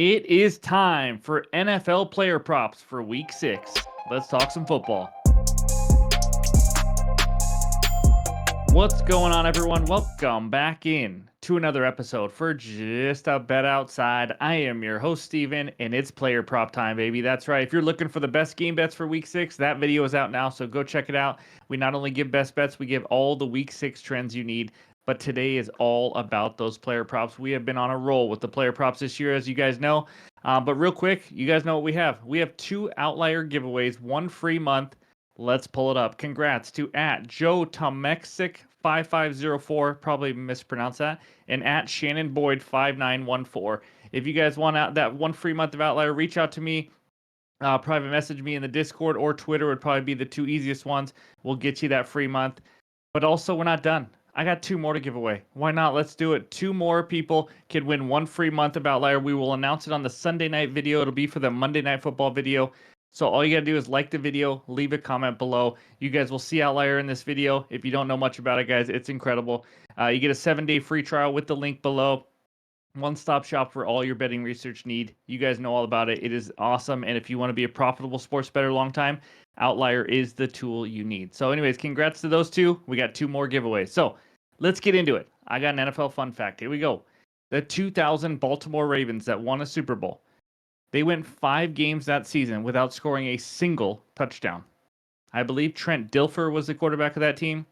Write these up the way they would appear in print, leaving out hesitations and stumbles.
It is time for NFL player props for week 6. Let's talk some football. What's going on, everyone? Welcome back in to another episode for Just a Bet Outside. I am your host, Steven, and it's player prop time, baby. That's right. If you're looking for the best game bets for week 6, that video is out now, so go check it out. We not only give best bets, we give all the week 6 trends you need. But today is all about those player props. We have been on a roll with the player props this year, as you guys know. But real quick, you guys know what we have. We have 2 outlier giveaways, 1 free month. Let's pull it up. Congrats to at Joe Tomexic 5504, probably mispronounced that, and at Shannon Boyd 5914. If you guys want out that 1 free month of Outlier, reach out to me. Private message me in the Discord or Twitter would probably be the 2 easiest ones. We'll get you that free month. But also, we're not done. I got 2 more to give away. Why not? Let's do it. 2 more people can win 1 free month of Outlier. We will announce it on the Sunday night video. It'll be for the Monday Night Football video. So all you got to do is like the video, leave a comment below. You guys will see Outlier in this video. If you don't know much about it, guys, it's incredible. You get a 7-day free trial with the link below. One-stop shop for all your betting research need. You guys know all about it. It is awesome. And if you want to be a profitable sports bettor long time, Outlier is the tool you need. So anyways, congrats to those 2. We got 2 more giveaways. So let's get into it. I got an NFL fun fact. Here we go. The 2000 Baltimore Ravens that won a Super Bowl. They went 5 games that season without scoring a single touchdown. I believe Trent Dilfer was the quarterback of that team,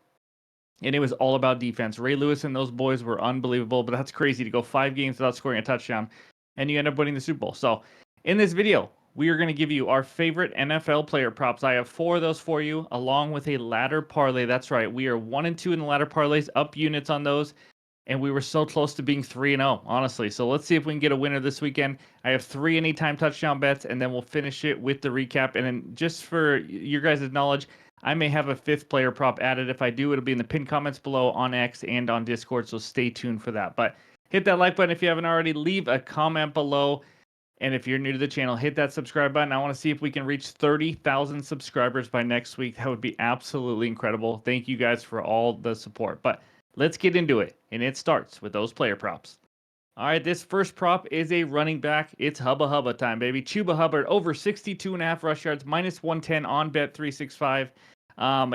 and it was all about defense. Ray Lewis and those boys were unbelievable, but that's crazy to go 5 games without scoring a touchdown, and you end up winning the Super Bowl. So in this video, we are going to give you our favorite NFL player props. I have 4 of those for you, along with a ladder parlay. That's right. We are 1 and 2 in the ladder parlays, up units on those. And we were so close to being 3-0, honestly. So let's see if we can get a winner this weekend. I have 3 anytime touchdown bets, and then we'll finish it with the recap. And then just for your guys' knowledge, I may have a 5th player prop added. If I do, it'll be in the pinned comments below on X and on Discord, so stay tuned for that. But hit that like button if you haven't already. Leave a comment below. And if you're new to the channel, hit that subscribe button. I want to see if we can reach 30,000 subscribers by next week. That would be absolutely incredible. Thank you guys for all the support. But let's get into it, and it starts with those player props. All right, this first prop is a running back. It's Hubba Hubba time, baby. Chuba Hubbard, over 62.5 rush yards, minus 110 on Bet365.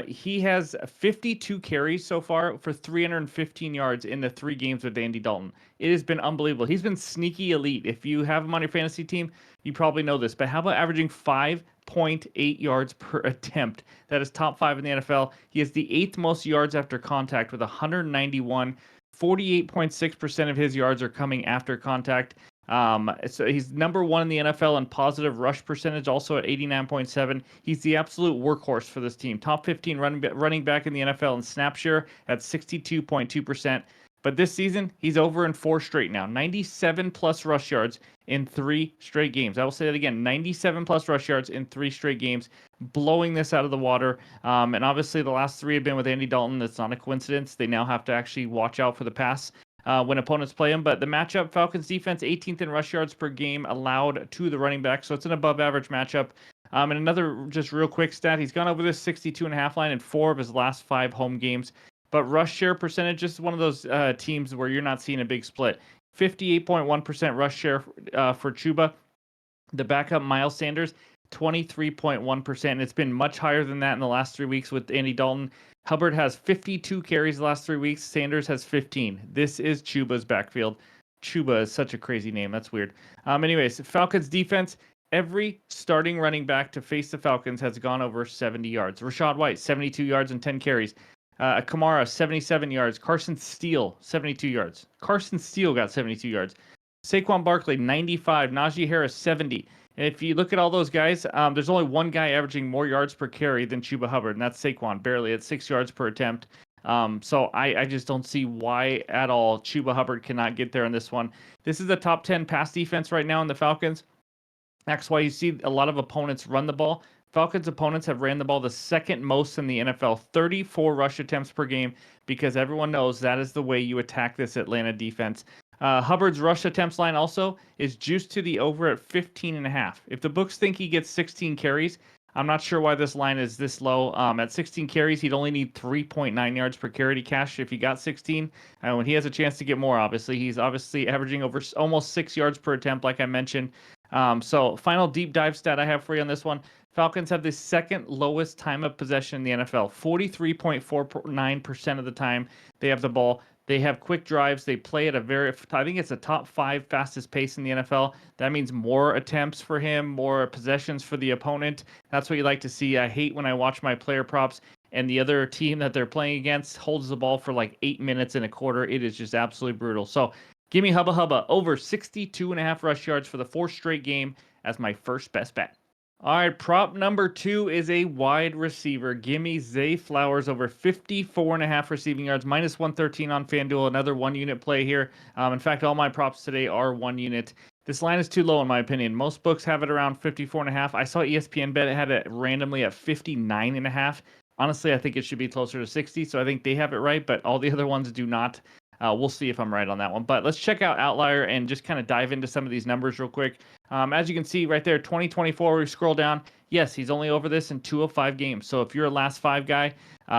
He has 52 carries so far for 315 yards in the 3 games with Andy Dalton. It has been unbelievable. He's been sneaky elite. If you have him on your fantasy team, you probably know this. But how about averaging 5.8 yards per attempt? That is top 5 in the NFL. He has the 8th most yards after contact with 191. 48.6% of his yards are coming after contact. So he's number 1 in the NFL in positive rush percentage, also at 89.7. He's the absolute workhorse for this team. Top 15 running back in the NFL in snap share at 62.2%. But this season, he's over in 4 straight now. 97 plus rush yards in 3 straight games. I will say that again, 97 plus rush yards in 3 straight games, blowing this out of the water. And obviously the last 3 have been with Andy Dalton. That's not a coincidence. They now have to actually watch out for the pass when opponents play him. But the matchup, Falcons defense, 18th in rush yards per game allowed to the running back. So it's an above average matchup. And another just real quick stat, he's gone over this 62.5 line in 4 of his last 5 home games. But rush share percentage is one of those teams where you're not seeing a big split. 58.1% rush share for Chuba. The backup, Miles Sanders, 23.1%. And it's been much higher than that in the last 3 weeks with Andy Dalton. Hubbard has 52 carries the last 3 weeks. Sanders has 15. This is Chuba's backfield. Chuba is such a crazy name. That's weird. Anyways, Falcons defense. Every starting running back to face the Falcons has gone over 70 yards. Rachaad White, 72 yards and 10 carries. Kamara, 77 yards. Carson Steele, 72 yards. Carson Steele got 72 yards. Saquon Barkley, 95. Najee Harris, 70. And if you look at all those guys, there's only one guy averaging more yards per carry than Chuba Hubbard, and that's Saquon, barely at 6 yards per attempt. So I just don't see why at all Chuba Hubbard cannot get there on this one. This is a top 10 pass defense right now in the Falcons. That's why you see a lot of opponents run the ball. Falcons opponents have ran the ball the 2nd most in the NFL, 34 rush attempts per game, because everyone knows that is the way you attack this Atlanta defense. Hubbard's rush attempts line also is juiced to the over at 15.5. If the books think he gets 16 carries, I'm not sure why this line is this low. At 16 carries, he'd only need 3.9 yards per carry to cash if he got 16. When he has a chance to get more, obviously, he's obviously averaging over almost 6 yards per attempt, like I mentioned. So final deep dive stat I have for you on this one. Falcons have the second lowest time of possession in the NFL. 43.49% of the time they have the ball. They have quick drives. They play at I think it's a top 5 fastest pace in the NFL. That means more attempts for him, more possessions for the opponent. That's what you like to see. I hate when I watch my player props and the other team that they're playing against holds the ball for like 8 minutes and a quarter. It is just absolutely brutal. So give me Hubba Hubba over 62.5 rush yards for the 4th straight game as my first best bet. All right, prop number 2 is a wide receiver. Give me Zay Flowers over 54.5 receiving yards, minus 113 on FanDuel. Another 1-unit play here. In fact, all my props today are 1 unit. This line is too low in my opinion. Most books have it around 54.5. I saw ESPN bet it had it randomly at 59.5. Honestly, I think it should be closer to 60, so I think they have it right, but all the other ones do not. We'll see if I'm right on that one. But let's check out Outlier and just kind of dive into some of these numbers real quick. As you can see right there, 2024, we scroll down. Yes, he's only over this in 2 of 5 games. So if you're a last 5 guy,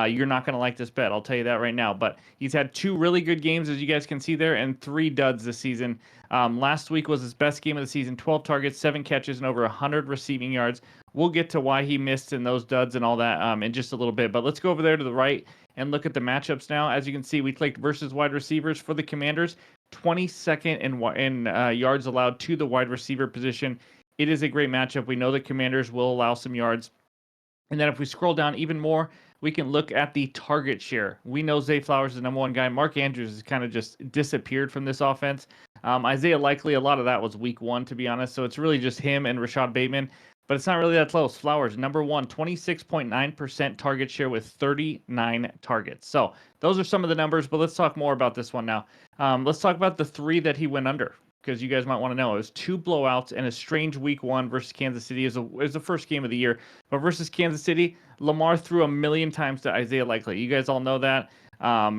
you're not going to like this bet. I'll tell you that right now. But he's had 2 really good games, as you guys can see there, and 3 duds this season. Last week was his best game of the season. 12 targets, 7 catches, and over 100 receiving yards. We'll get to why he missed in those duds and all that in just a little bit. But let's go over there to the right and look at the matchups now. As you can see, we clicked versus wide receivers for the Commanders. 22nd in yards allowed to the wide receiver position. It is a great matchup. We know the Commanders will allow some yards. And then if we scroll down even more, we can look at the target share. We know Zay Flowers is the number 1 guy. Mark Andrews has kind of just disappeared from this offense. Isaiah Likely, a lot of that was week 1, to be honest. So it's really just him and Rashad Bateman. But it's not really that close. Flowers, number 1, 26.9% target share with 39 targets. So those are some of the numbers, but let's talk more about this one now. Let's talk about the 3 that he went under, because you guys might want to know. It was 2 blowouts and a strange week 1 versus Kansas City. It was the first game of the year. But versus Kansas City, Lamar threw a million times to Isaiah Likely. You guys all know that.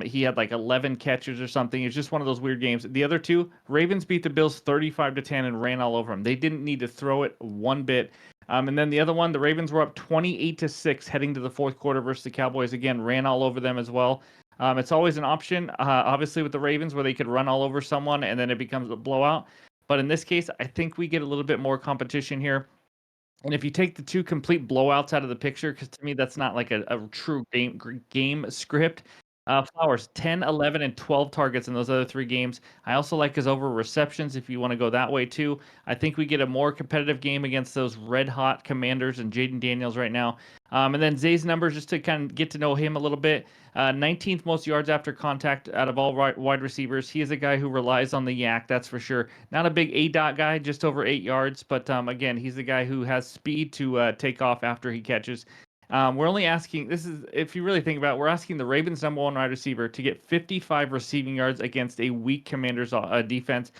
He had like 11 catches or something. It was just one of those weird games. The other 2, Ravens beat the Bills 35-10 and ran all over them. They didn't need to throw it one bit. And then the other one, the Ravens were up 28-6 heading to the 4th quarter versus the Cowboys. Again, ran all over them as well. It's always an option, obviously, with the Ravens where they could run all over someone and then it becomes a blowout. But in this case, I think we get a little bit more competition here. And if you take the 2 complete blowouts out of the picture, because to me, that's not like a true game script. Flowers, 10, 11, and 12 targets in those other 3 games. I also like his over receptions if you want to go that way too. I think we get a more competitive game against those red-hot Commanders and Jaden Daniels right now. And then Zay's numbers, just to kind of get to know him a little bit. 19th most yards after contact out of all wide receivers. He is a guy who relies on the yak, that's for sure. Not a big A-dot guy, just over 8 yards. But again, he's the guy who has speed to take off after he catches. We're only asking, this is, if you really think about it, we're asking the Ravens' number 1 wide receiver to get 55 receiving yards against a weak Commanders defense.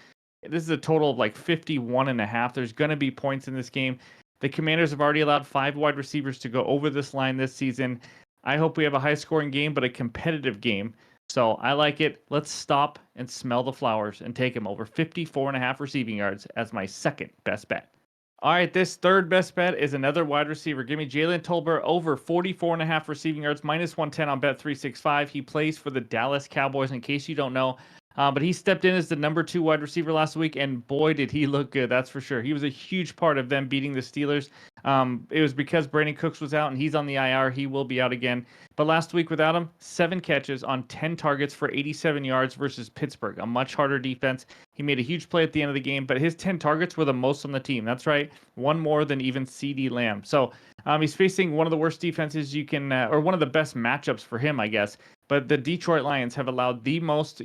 This is a total of like 51.5. There's going to be points in this game. The Commanders have already allowed 5 wide receivers to go over this line this season. I hope we have a high-scoring game, but a competitive game. So I like it. Let's stop and smell the flowers and take him over 54.5 receiving yards as my second best bet. All right, this third best bet is another wide receiver. Give me Jalen Tolbert over 44.5 receiving yards, minus 110 on Bet365. He plays for the Dallas Cowboys, in case you don't know. But he stepped in as the number 2 wide receiver last week, and boy, did he look good, that's for sure. He was a huge part of them beating the Steelers. It was because Brandon Cooks was out, and he's on the IR. He will be out again. But last week without him, 7 catches on 10 targets for 87 yards versus Pittsburgh, a much harder defense. He made a huge play at the end of the game, but his 10 targets were the most on the team. That's right, 1 more than even CeeDee Lamb. So he's facing one of the worst defenses you can, or one of the best matchups for him, I guess. But the Detroit Lions have allowed the most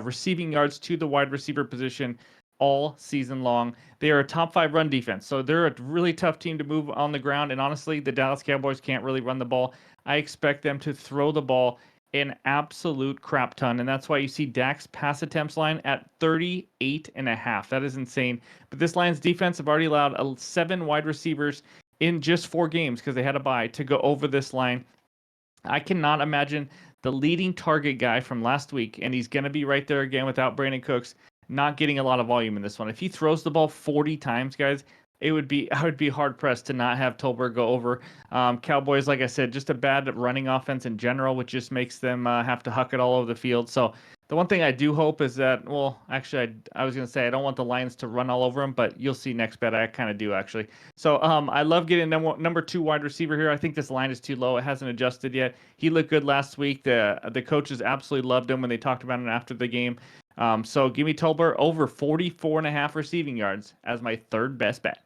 receiving yards to the wide receiver position all season long. They are a top 5 run defense, so they're a really tough team to move on the ground. And honestly, the Dallas Cowboys can't really run the ball. I expect them to throw the ball an absolute crap ton, and that's why you see Dak's pass attempts line at 38.5. That is insane. But this Lions defense have already allowed 7 wide receivers in just 4 games, because they had a bye, to go over this line. I cannot imagine the leading target guy from last week, and he's going to be right there again without Brandon Cooks, not getting a lot of volume in this one. If he throws the ball 40 times, guys, I would be hard pressed to not have Tolbert go over. Cowboys, like I said, just a bad running offense in general, which just makes them have to huck it all over the field. So the one thing I do hope is that, well, actually, I was going to say I don't want the Lions to run all over them, but you'll see next bet. I kind of do actually. So I love getting number two wide receiver here. I think this line is too low. It hasn't adjusted yet. He looked good last week. The coaches absolutely loved him when they talked about him after the game. So give me Tolbert over 44.5 receiving yards as my third best bet.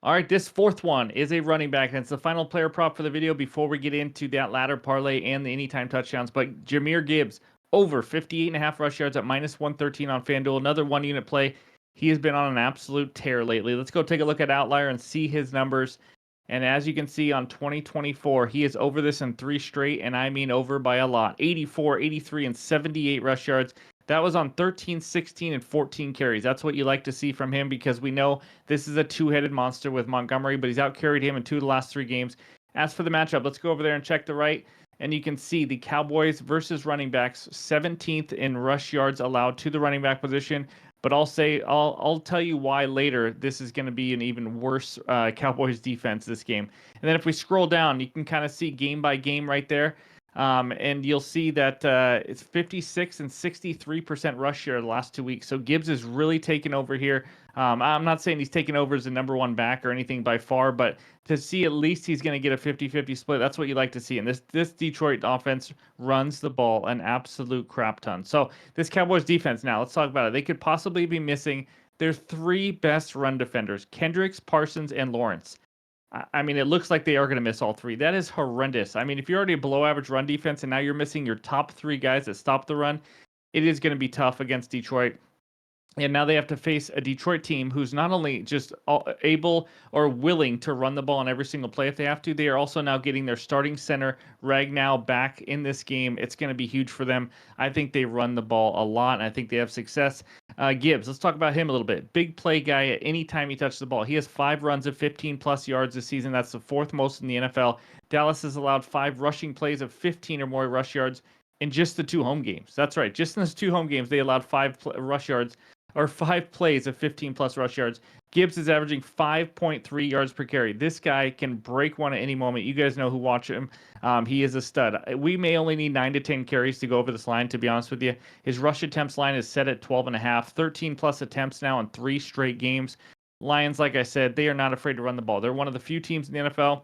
All right, this fourth one is a running back, and it's the final player prop for the video before we get into that ladder parlay and the anytime touchdowns. But Jahmyr Gibbs, over 58.5 rush yards at minus 113 on FanDuel. Another one unit play. He has been on an absolute tear lately. Let's go take a look at Outlier and see his numbers. And as you can see on 2024, he is over this in 3 straight, and I mean over by a lot. 84, 83, and 78 rush yards. That was on 13, 16, and 14 carries. That's what you like to see from him because we know this is a two-headed monster with Montgomery, but he's outcarried him in 2 of the last 3 games. As for the matchup, let's go over there and check the right. And you can see the Cowboys versus running backs, 17th in rush yards allowed to the running back position. But I'll tell you why later. This is going to be an even worse Cowboys defense this game. And then if we scroll down, you can kind of see game by game right there. And you'll see that it's 56 and 63% rush share the last 2 weeks. So Gibbs is really taking over here. I'm not saying he's taking over as the number 1 back or anything by far, but to see at least he's going to get a 50-50 split, that's what you like to see. And this Detroit offense runs the ball an absolute crap ton. So this Cowboys defense now, let's talk about it. They could possibly be missing their 3 best run defenders, Kendricks, Parsons, and Lawrence. I mean, it looks like they are going to miss all 3. That is horrendous. I mean, if you're already a below average run defense and now you're missing your top 3 guys that stop the run, it is going to be tough against Detroit. And now they have to face a Detroit team who's not only just able or willing to run the ball on every single play if they have to, they are also now getting their starting center, Ragnow, back in this game. It's going to be huge for them. I think they run the ball a lot, and I think they have success. Gibbs, let's talk about him a little bit. Big play guy at any time he touches the ball. He has 5 runs of 15-plus yards this season. That's the 4th most in the NFL. Dallas has allowed 5 rushing plays of 15 or more rush yards in just the 2 home games. That's right. Just in those 2 home games, they allowed 5 rush yards or 5 plays of 15-plus rush yards. Gibbs is averaging 5.3 yards per carry. This guy can break one at any moment. You guys know who watch him. He is a stud. We may only need 9 to 10 carries to go over this line, to be honest with you. His rush attempts line is set at 12.5, 13-plus attempts now in 3 straight games. Lions, like I said, they are not afraid to run the ball. They're one of the few teams in the NFL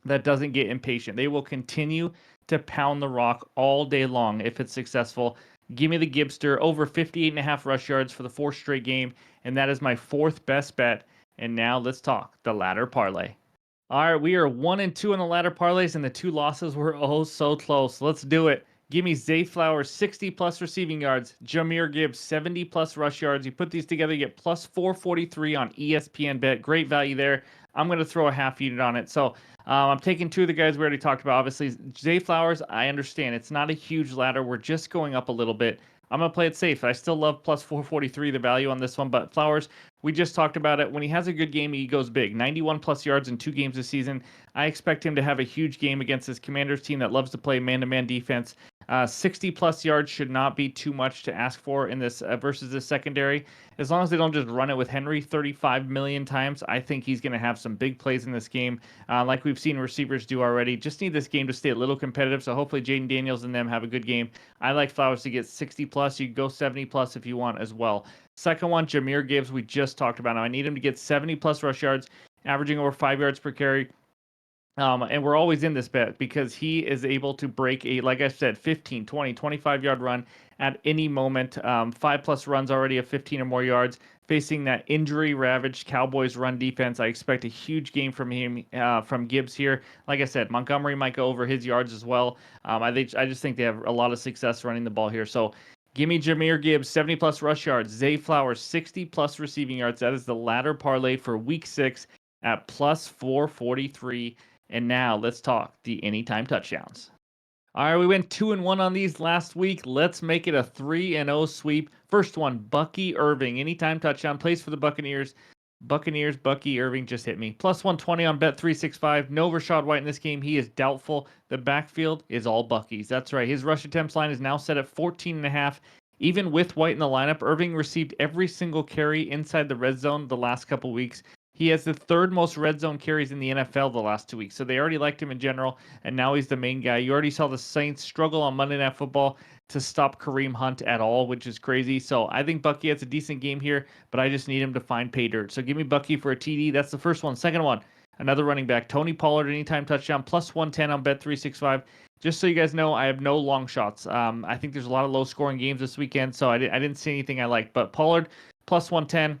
that doesn't get impatient. They will continue to pound the rock all day long if it's successful. Give me the Gibster over 58.5 rush yards for the 4th straight game, and that is my 4th best bet. And now let's talk the ladder parlay. All right, we are 1 and 2 in the ladder parlays, and the 2 losses were oh so close. Let's do it. Give me Zay Flowers 60-plus receiving yards, Jahmyr Gibbs 70-plus rush yards. You put these together, you get plus 443 on ESPN Bet. Great value there. I'm going to throw a half unit on it. So I'm taking 2 of the guys we already talked about. Obviously, Zay Flowers, I understand. It's not a huge ladder. We're just going up a little bit. I'm going to play it safe. I still love plus 443, the value on this one. But Flowers, we just talked about it. When he has a good game, he goes big. 91-plus yards in 2 games this season. I expect him to have a huge game against this Commanders team that loves to play man-to-man defense. 60-plus yards should not be too much to ask for in this versus this secondary. As long as they don't just run it with Henry 35 million times, I think he's going to have some big plays in this game, like we've seen receivers do already. Just need this game to stay a little competitive, so hopefully Jaden Daniels and them have a good game. I like Flowers to get 60-plus. You can go 70-plus if you want as well. Second one, Jahmyr Gibbs, we just talked about. Now, I need him to get 70-plus rush yards, averaging over 5 yards per carry. And we're always in this bet because he is able to break a, like I said, 15, 20, 25-yard run at any moment. 5-plus runs already of 15 or more yards. Facing that injury-ravaged Cowboys run defense, I expect a huge game from him, from Gibbs here. Like I said, Montgomery might go over his yards as well. I just think they have a lot of success running the ball here. So give me Jahmyr Gibbs, 70-plus rush yards. Zay Flowers, 60-plus receiving yards. That is the ladder parlay for Week 6 at plus 443. And now let's talk the anytime touchdowns. All right, we went 2-1 on these last week. Let's make it a 3-0 sweep. First one, Bucky Irving, anytime touchdown, plays for the Buccaneers. Bucky Irving just hit me. Plus 120 on Bet365. No Rachaad White in this game. He is doubtful. The backfield is all Bucky's. That's right. His rush attempts line is now set at 14.5. Even with White in the lineup, Irving received every single carry inside the red zone the last couple weeks. He has the third most red zone carries in the NFL the last 2 weeks. So they already liked him in general, and now he's the main guy. You already saw the Saints struggle on Monday Night Football to stop Kareem Hunt at all, which is crazy. So I think Bucky has a decent game here, but I just need him to find pay dirt. So give me Bucky for a TD. That's the first one. Second one, another running back, Tony Pollard, anytime touchdown, plus 110 on Bet365. Just so you guys know, I have no long shots. I think there's a lot of low-scoring games this weekend, so I didn't see anything I liked. But Pollard, plus 110.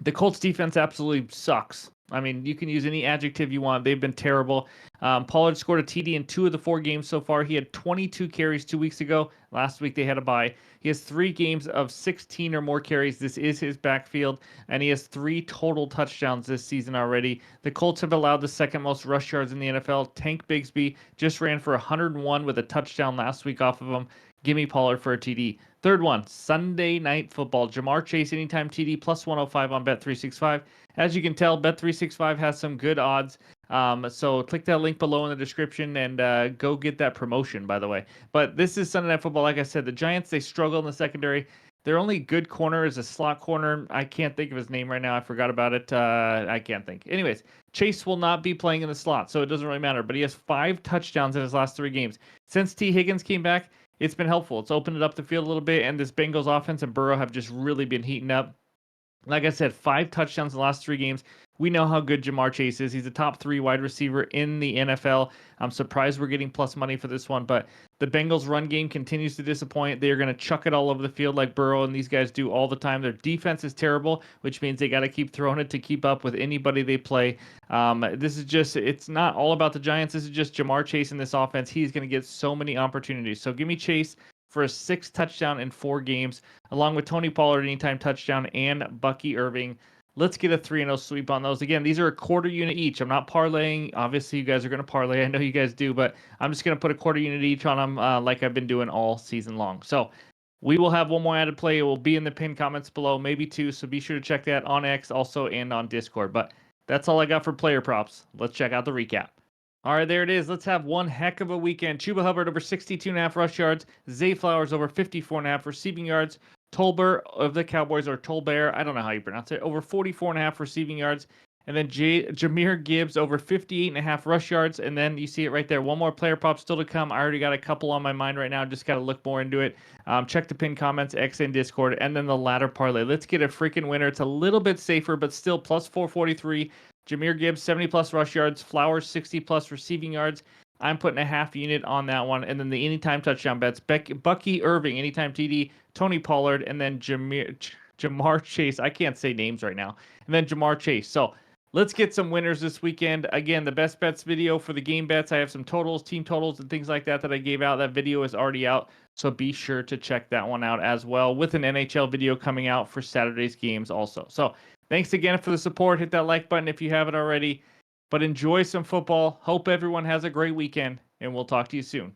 The Colts defense absolutely sucks. I mean, you can use any adjective you want. They've been terrible. Pollard scored a TD in 2 of the 4 games so far. He had 22 carries 2 weeks ago. Last week they had a bye. He has 3 games of 16 or more carries. This is his backfield, and he has 3 total touchdowns this season already. The Colts have allowed the second most rush yards in the NFL. Tank Bigsby just ran for 101 with a touchdown last week off of him. Give me Pollard for a TD. Third one, Sunday Night Football. Jamar Chase, anytime TD, plus 105 on Bet365. As you can tell, Bet365 has some good odds. So click that link below in the description and go get that promotion, by the way. But this is Sunday Night Football. Like I said, the Giants, they struggle in the secondary. Their only good corner is a slot corner. I can't think of his name right now. I forgot about it. I can't think. Anyways, Chase will not be playing in the slot, so it doesn't really matter. But he has 5 touchdowns in his last 3 games. Since T. Higgins came back, it's been helpful. It's opened it up the field a little bit, and this Bengals offense and Burrow have just really been heating up. Like I said, 5 touchdowns in the last 3 games. We know how good Jamar Chase is. He's a top 3 wide receiver in the NFL. I'm surprised we're getting plus money for this one, but the Bengals run game continues to disappoint. They are going to chuck it all over the field like Burrow and these guys do all the time. Their defense is terrible, which means they got to keep throwing it to keep up with anybody they play. This is just, it's not all about the Giants. This is just Jamar Chase in this offense. He's going to get so many opportunities. So give me Chase for a 6 touchdown in 4 games, along with Tony Pollard anytime touchdown and Bucky Irving. Let's get a 3-0 sweep on those. Again, these are a quarter unit each. I'm not parlaying. Obviously, you guys are going to parlay. I know you guys do, but I'm just going to put a quarter unit each on them like I've been doing all season long. So we will have one more added play. It will be in the pinned comments below, maybe 2. So be sure to check that on X also and on Discord. But that's all I got for player props. Let's check out the recap. All right, there it is. Let's have one heck of a weekend. Chuba Hubbard over 62.5 rush yards. Zay Flowers over 54.5 receiving yards. Tolbert of the Cowboys, or Tolbert, I don't know how you pronounce it, over 44.5 receiving yards. And then Jahmyr Gibbs over 58.5 rush yards. And then you see it right there. One more player prop still to come. I already got a couple on my mind right now. Just got to look more into it. Check the pinned comments, X and Discord, and then the ladder parlay. Let's get a freaking winner. It's a little bit safer, but still plus 443. Jahmyr Gibbs, 70-plus rush yards. Flowers, 60-plus receiving yards. I'm putting a half unit on that one. And then the anytime touchdown bets, Bucky Irving, anytime TD, Tony Pollard, and then Jamar Chase. I can't say names right now. And then Jamar Chase. So let's get some winners this weekend. Again, the best bets video for the game bets. I have some totals, team totals, and things like that I gave out. That video is already out. So be sure to check that one out as well, with an NHL video coming out for Saturday's games also. So thanks again for the support. Hit that like button if you haven't already. But enjoy some football. Hope everyone has a great weekend, and we'll talk to you soon.